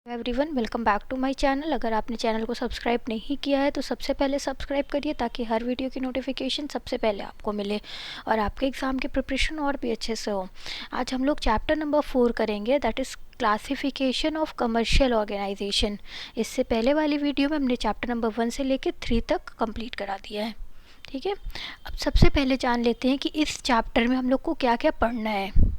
Everyone, welcome back to my channel. अगर आपने channel को सब्सक्राइब नहीं किया है तो सबसे पहले सब्सक्राइब करिए ताकि हर वीडियो की नोटिफिकेशन सबसे पहले आपको मिले और आपके एग्ज़ाम की प्रिपरेशन और भी अच्छे से हो। आज हम लोग चैप्टर नंबर 4 करेंगे, that is classification of commercial organisation. इससे पहले वाली वीडियो में हमने चैप्टर नंबर 1 से लेकर 3 तक कंप्लीट करा दिया है। ठीक है, अब सबसे पहले जान लेते हैं कि इस चैप्टर में हम लोग को क्या क्या पढ़ना है।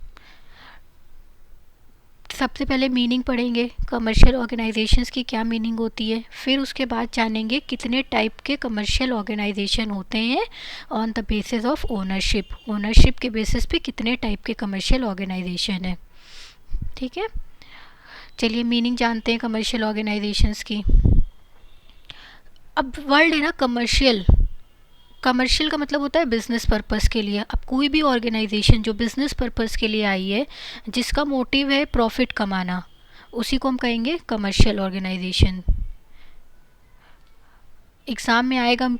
सबसे पहले मीनिंग पढ़ेंगे, कमर्शियल ऑर्गेनाइजेशंस की क्या मीनिंग होती है। फिर उसके बाद जानेंगे कितने टाइप के कमर्शियल ऑर्गेनाइजेशन होते हैं on the basis of ownership. Ownership के बेसिस पे कितने टाइप के कमर्शियल ऑर्गेनाइजेशन है। ठीक है, चलिए मीनिंग जानते हैं कमर्शियल ऑर्गेनाइजेशंस की। अब वर्ल्ड है ना कमर्शियल, कमर्शियल का मतलब होता है बिजनेस पर्पस के लिए। अब कोई भी ऑर्गेनाइजेशन जो बिजनेस पर्पस के लिए आई है, जिसका मोटिव है प्रॉफिट कमाना, उसी को हम कहेंगे कमर्शियल ऑर्गेनाइजेशन। एग्ज़ाम में आएगा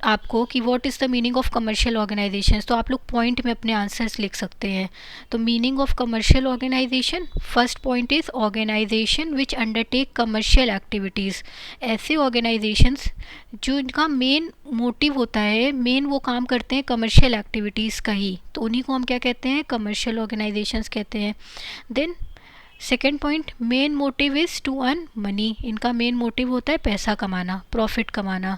आपको कि what is the meaning of commercial organisations, तो आप लोग पॉइंट में अपने आंसर्स लिख सकते हैं। तो meaning of commercial organisation, first point is organisation which undertake commercial activities. ऐसे ऑर्गेनाइजेशंस जो इनका मेन मोटिव होता है, मेन वो काम करते हैं कमर्शियल एक्टिविटीज़ का ही, तो उन्हीं को हम क्या कहते हैं, कमर्शियल ऑर्गेनाइजेशंस कहते हैं। Then second point, main motive is to earn money. इनका मेन मोटिव होता है पैसा कमाना, प्रॉफिट कमाना।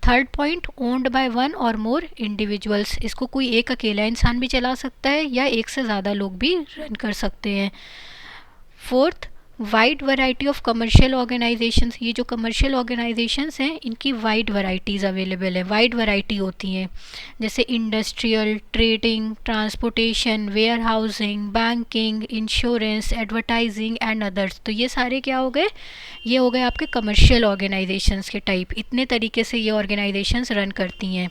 Third point, owned by one और मोर इंडिविजुअल्स। इसको कोई एक अकेला इंसान भी चला सकता है या एक से ज़्यादा लोग भी रन कर सकते हैं। Fourth, wide variety of commercial organisations. ये जो कमर्शियल ऑर्गेनाइजेशंस हैं इनकी वाइड वैरायटीज़ अवेलेबल है, वाइड वैरायटी होती हैं, जैसे industrial, trading, transportation, warehousing, banking, insurance, advertising and others. तो ये सारे क्या हो गए, ये हो गए आपके कमर्शियल ऑर्गेनाइजेशंस के टाइप। इतने तरीके से ये ऑर्गेनाइजेशंस रन करती हैं।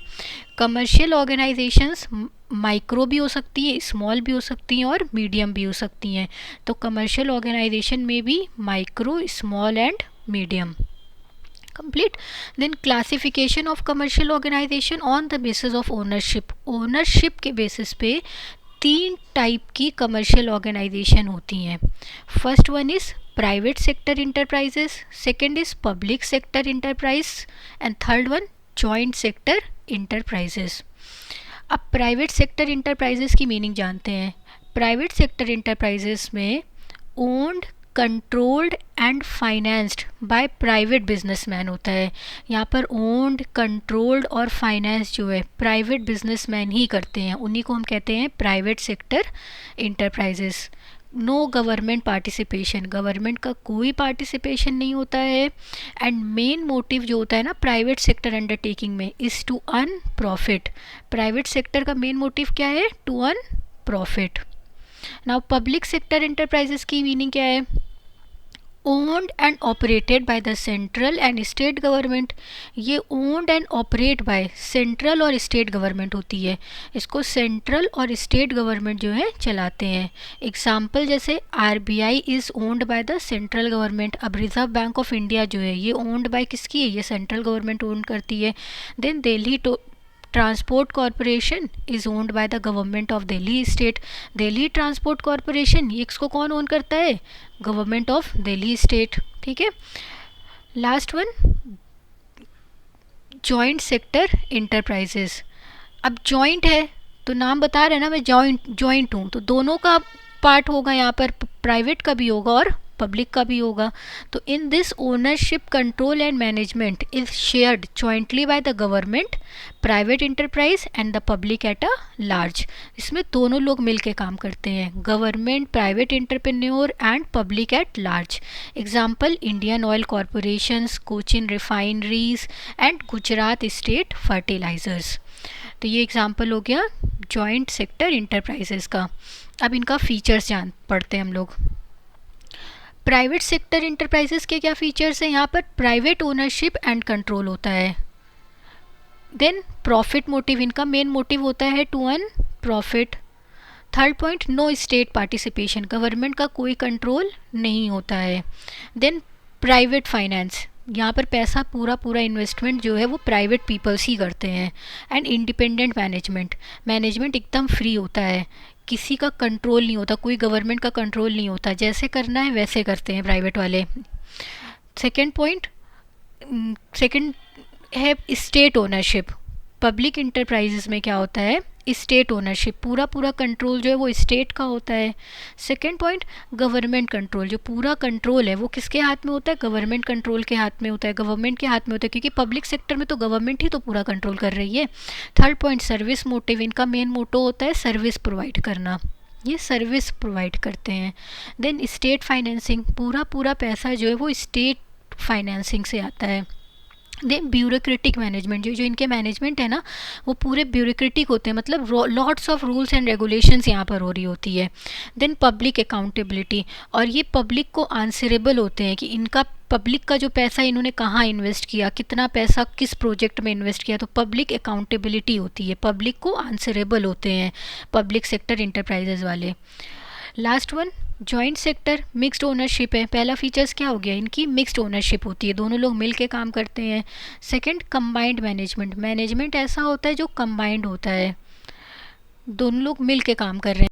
कमर्शियल ऑर्गेनाइजेशंस माइक्रो भी हो सकती हैं, स्मॉल भी हो सकती हैं और मीडियम भी हो सकती हैं। तो कमर्शियल ऑर्गेनाइजेशन में भी micro, small and medium. Complete. Then classification of commercial organisation on the basis of ownership. Ownership के बेसिस पे 3 टाइप की कमर्शियल ऑर्गेनाइजेशन होती हैं। First one is private sector enterprises, second is public sector enterprise and third one joint sector enterprises. अब private sector enterprises की meaning जानते हैं। Private sector enterprises में owned, controlled and financed by private businessman होता है। यहाँ पर owned, controlled और फाइनेंस जो है प्राइवेट बिजनेसमैन ही करते हैं, उन्हीं को हम कहते हैं private sector enterprises. No government participation, government का कोई पार्टिसिपेशन नहीं होता है। एंड मेन मोटिव जो होता है ना प्राइवेट सेक्टर अंडरटेकिंग में is to earn profit. Private sector का मेन मोटिव क्या है, to earn profit. Now public sector enterprises की मीनिंग क्या है, owned and operated by the central and state government. ये owned and operate by central और state government होती है, इसको सेंट्रल और स्टेट गवर्नमेंट जो है चलाते हैं। एग्जाम्पल जैसे RBI is owned by the central government. अब रिजर्व बैंक ऑफ इंडिया जो है ये ओन्ड बाय किसकी है, ये सेंट्रल गवर्नमेंट ओन करती है। Then Delhi transport corporation is owned by the government of Delhi state. Delhi transport corporation ये इसको कौन ओन करता है, गवर्नमेंट ऑफ दिल्ली स्टेट। ठीक है, last one joint sector enterprises. अब जॉइंट है तो नाम बता रहे हैं ना, मैं जॉइंट हूँ, तो दोनों का पार्ट होगा यहाँ पर, प्राइवेट का भी होगा और पब्लिक का भी होगा। तो in this ownership, control and management is shared jointly by the government, private enterprise and the public at a large. इसमें दोनों लोग मिलके काम करते हैं, government, private entrepreneur and public at large. Example Indian oil corporations, Cochin refineries and Gujarat state fertilisers. तो ये example हो गया जॉइंट सेक्टर इंटरप्राइजेस का। अब इनका फीचर्स पढ़ते हैं हम लोग। प्राइवेट सेक्टर इंटरप्राइजेस के क्या फीचर्स हैं, यहाँ पर प्राइवेट ओनरशिप एंड कंट्रोल होता है। देन प्रॉफिट मोटिव, इनका मेन मोटिव होता है to earn profit. Third point, no state participation, government का कोई कंट्रोल नहीं होता है। देन प्राइवेट फाइनेंस, यहाँ पर पैसा पूरा इन्वेस्टमेंट जो है वो प्राइवेट पीपल्स ही करते हैं। एंड इंडिपेंडेंट मैनेजमेंट, मैनेजमेंट एकदम फ्री होता है, किसी का कंट्रोल नहीं होता, कोई गवर्नमेंट का कंट्रोल नहीं होता, जैसे करना है वैसे करते हैं प्राइवेट वाले। सेकेंड पॉइंट, सेकेंड है स्टेट ओनरशिप। पब्लिक इंटरप्राइजेस में क्या होता है, स्टेट ओनरशिप, पूरा पूरा कंट्रोल जो है वो स्टेट का होता है। सेकेंड पॉइंट, गवर्नमेंट कंट्रोल, जो पूरा कंट्रोल है वो किसके हाथ में होता है, गवर्नमेंट कंट्रोल के हाथ में होता है, गवर्नमेंट के हाथ में होता है, क्योंकि पब्लिक सेक्टर में तो गवर्नमेंट ही तो पूरा कंट्रोल कर रही है। थर्ड पॉइंट, सर्विस मोटिव, इनका मेन मोटो होता है सर्विस प्रोवाइड करना, ये सर्विस प्रोवाइड करते हैं। देन स्टेट फाइनेंसिंग, पूरा पूरा पैसा जो है वो स्टेट फाइनेंसिंग से आता है। देन ब्यूरोक्रेटिक मैनेजमेंट, जो जो इनके मैनेजमेंट है ना वो पूरे ब्यूरोक्रेटिक होते हैं, मतलब lots of rules and regulations यहाँ पर हो रही होती है। देन पब्लिक अकाउंटेबिलिटी, और ये पब्लिक को आंसरेबल होते हैं कि इनका पब्लिक का जो पैसा इन्होंने कहाँ इन्वेस्ट किया, कितना पैसा किस प्रोजेक्ट में इन्वेस्ट किया, तो पब्लिक अकाउंटेबिलिटी होती है, पब्लिक को आंसरेबल होते हैं पब्लिक सेक्टर इंटरप्राइजेज वाले। Last one, joint sector mixed ownership है। पहला फीचर्स क्या हो गया, इनकी मिक्स्ड ओनरशिप होती है, दोनों लोग मिल के काम करते हैं। सेकंड, कंबाइंड मैनेजमेंट, मैनेजमेंट ऐसा होता है जो कंबाइंड होता है, दोनों लोग मिल के काम कर रहे हैं।